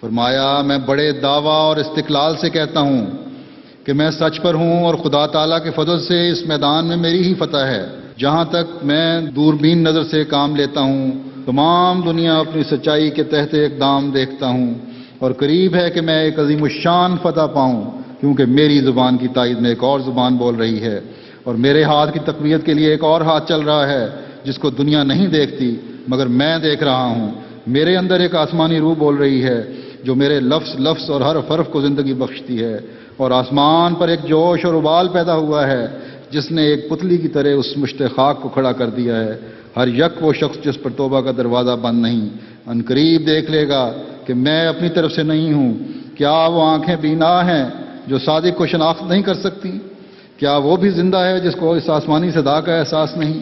فرمایا میں بڑے دعویٰ اور استقلال سے کہتا ہوں کہ میں سچ پر ہوں اور خدا تعالیٰ کے فضل سے اس میدان میں میری ہی فتح ہے۔ جہاں تک میں دوربین نظر سے کام لیتا ہوں تمام دنیا اپنی سچائی کے تحت اقدام دیکھتا ہوں، اور قریب ہے کہ میں ایک عظیم الشان فتح پاؤں، کیونکہ میری زبان کی تائید میں ایک اور زبان بول رہی ہے، اور میرے ہاتھ کی تقویت کے لیے ایک اور ہاتھ چل رہا ہے جس کو دنیا نہیں دیکھتی مگر میں دیکھ رہا ہوں۔ میرے اندر ایک آسمانی روح بول رہی ہے جو میرے لفظ لفظ اور حرف حرف کو زندگی بخشتی ہے، اور آسمان پر ایک جوش اور ابال پیدا ہوا ہے جس نے ایک پتلی کی طرح اس مشت خاک کو کھڑا کر دیا ہے۔ ہر یک وہ شخص جس پر توبہ کا دروازہ بند نہیں، عنقریب دیکھ لے گا کہ میں اپنی طرف سے نہیں ہوں۔ کیا وہ آنکھیں بینا ہیں جو صادق کو شناخت نہیں کر سکتی؟ کیا وہ بھی زندہ ہے جس کو اس آسمانی صدا کا احساس نہیں؟